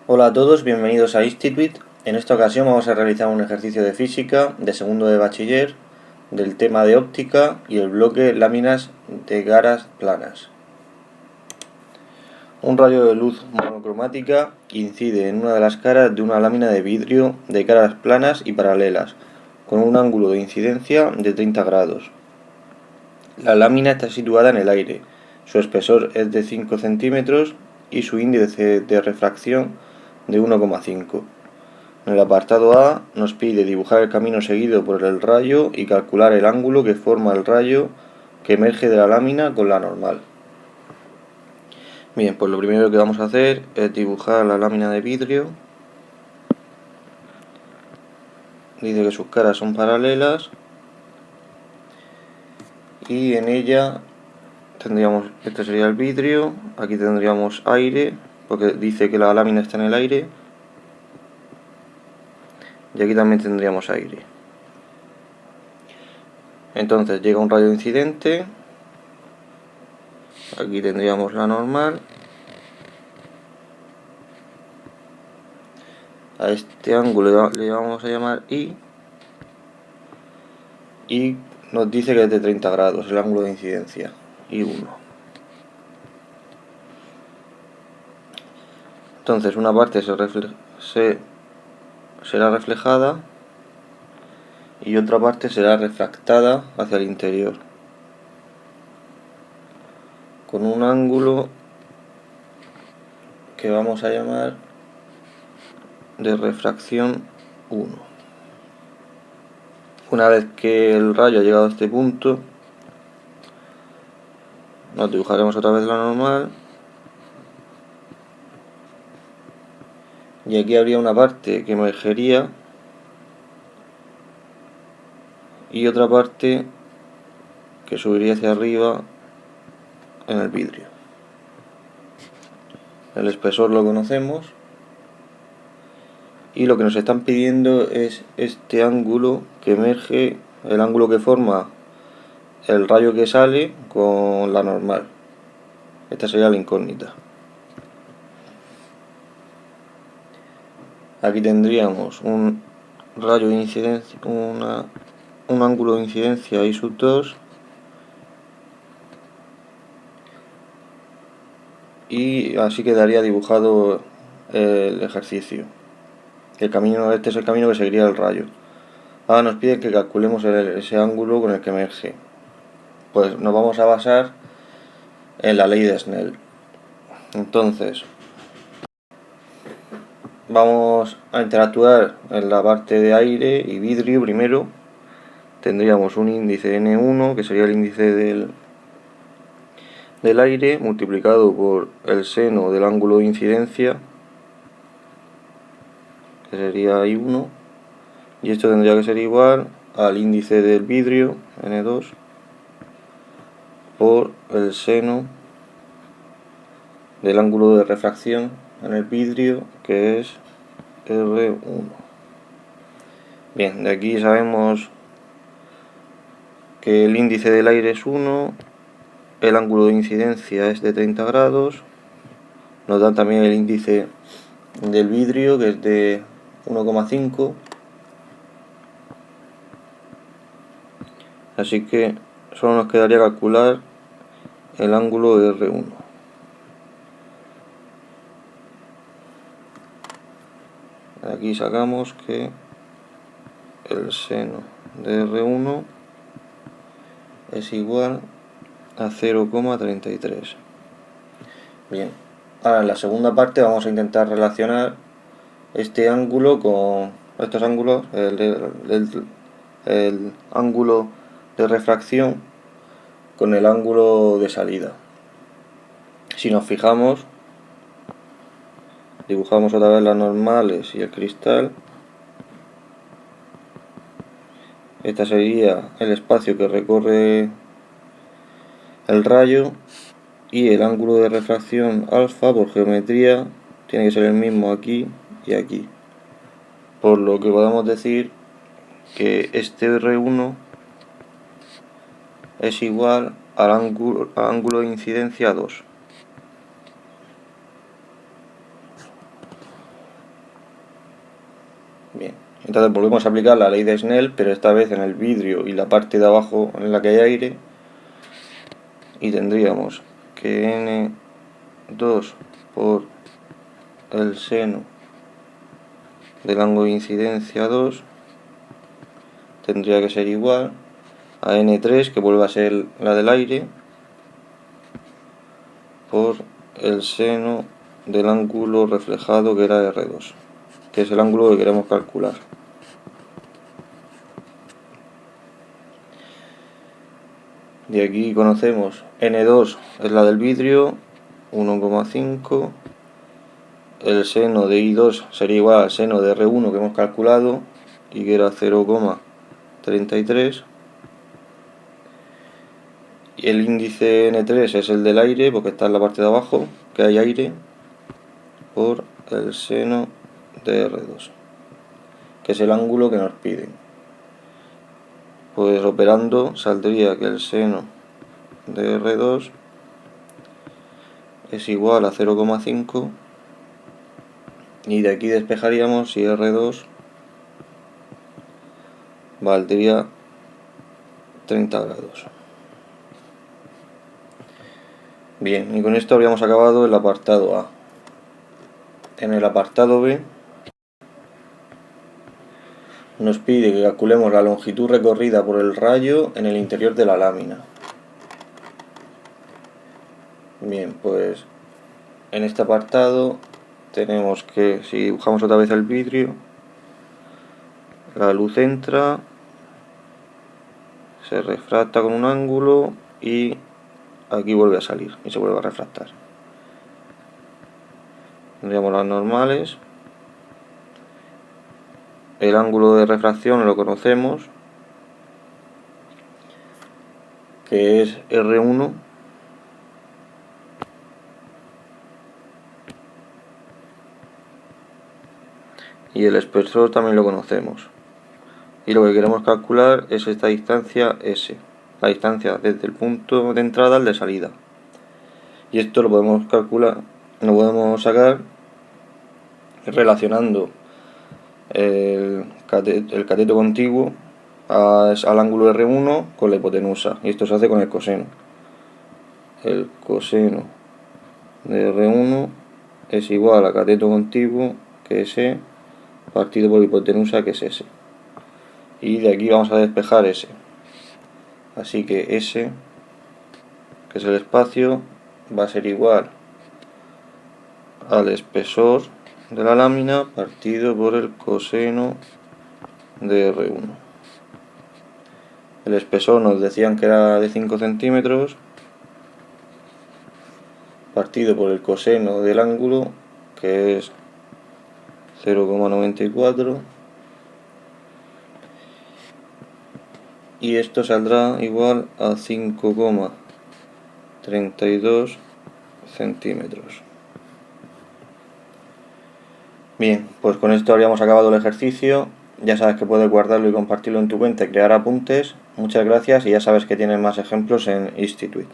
Hola a todos, bienvenidos a Institute. En esta ocasión vamos a realizar un ejercicio de física de segundo de bachiller del tema de óptica y el bloque láminas de caras planas. Un rayo de luz monocromática incide en una de las caras de una lámina de vidrio de caras planas y paralelas, con un ángulo de incidencia de 30 grados. La lámina está situada en el aire, su espesor es de 5 centímetros y su índice de refracción de 1,5. En el apartado A nos pide dibujar el camino seguido por el rayo y calcular el ángulo que forma el rayo que emerge de la lámina con la normal. Bien, pues lo primero que vamos a hacer es dibujar la lámina de vidrio. Dice que sus caras son paralelas y en ella tendríamos, este sería el vidrio, aquí tendríamos aire, porque dice que la lámina está en el aire, y aquí también tendríamos aire. Entonces llega un rayo incidente, aquí tendríamos la normal, a este ángulo le vamos a llamar I, y nos dice que es de 30 grados el ángulo de incidencia, I1. Entonces una parte será reflejada y otra parte será refractada hacia el interior, con un ángulo que vamos a llamar de refracción 1. Una vez que el rayo ha llegado a este punto, nos dibujaremos otra vez la normal, y aquí habría una parte que emergería y otra parte que subiría hacia arriba en el vidrio. El espesor lo conocemos y lo que nos están pidiendo es este ángulo que emerge, el ángulo que forma el rayo que sale con la normal. Esta sería la incógnita. Aquí tendríamos un rayo de incidencia, un ángulo de incidencia I sub 2 y así quedaría dibujado el ejercicio. El camino, este es el camino que seguiría el rayo. Ahora nos pide que calculemos ese ángulo con el que emerge. Pues nos vamos a basar en la ley de Snell. Entonces, vamos a interactuar en la parte de aire y vidrio primero. Tendríamos un índice N1, que sería el índice del aire, multiplicado por el seno del ángulo de incidencia, que sería I1, y esto tendría que ser igual al índice del vidrio, N2, por el seno del ángulo de refracción en el vidrio, que es R1. Bien, de aquí sabemos que el índice del aire es 1, el ángulo de incidencia es de 30 grados, nos dan también el índice del vidrio, que es de 1,5, así que solo nos quedaría calcular el ángulo de R1. Aquí sacamos que el seno de R1 es igual a 0,33. Bien, ahora en la segunda parte vamos a intentar relacionar este ángulo con estos ángulos, el ángulo de refracción con el ángulo de salida. Si nos fijamos, dibujamos otra vez las normales y el cristal. Este sería el espacio que recorre el rayo y el ángulo de refracción alfa por geometría tiene que ser el mismo aquí y aquí. Por lo que podemos decir que este R1 es igual al ángulo de incidencia 2. Bien, entonces volvemos a aplicar la ley de Snell, pero esta vez en el vidrio y la parte de abajo en la que hay aire, y tendríamos que N2 por el seno del ángulo de incidencia 2 tendría que ser igual a N3, que vuelve a ser la del aire, por el seno del ángulo reflejado, que era R2, que es el ángulo que queremos calcular. De aquí conocemos N2 es la del vidrio, 1,5. El seno de I2 sería igual al seno de R1 que hemos calculado y que era 0,33. Y el índice N3 es el del aire, porque está en la parte de abajo, que hay aire, por el seno de R2, que es el ángulo que nos piden. Pues operando saldría que el seno de R2 es igual a 0,5, y de aquí despejaríamos si R2 valdría 30 grados. Bien, y con esto habríamos acabado el apartado A. En el apartado B nos pide que calculemos la longitud recorrida por el rayo en el interior de la lámina. Bien, pues en este apartado tenemos que, si dibujamos otra vez el vidrio, la luz entra, se refracta con un ángulo y aquí vuelve a salir y se vuelve a refractar. Tendríamos las normales. El ángulo de refracción lo conocemos, que es R1, y el espesor también lo conocemos. Y lo que queremos calcular es esta distancia S, la distancia desde el punto de entrada al de salida. Y esto lo podemos calcular, lo podemos sacar relacionando el cateto contiguo al ángulo R1 con la hipotenusa, y esto se hace con el coseno. El coseno de R1 es igual a cateto contiguo, que es E, partido por hipotenusa, que es S. Y de aquí vamos a despejar S. Así que S, que es el espacio, va a ser igual al espesor de la lámina partido por el coseno de R1. El espesor nos decían que era de 5 centímetros, partido por el coseno del ángulo, que es 0,94, y esto saldrá igual a 5,32 centímetros. Bien, pues con esto habríamos acabado el ejercicio. Ya sabes que puedes guardarlo y compartirlo en tu cuenta y crear apuntes. Muchas gracias, y ya sabes que tienes más ejemplos en Institute.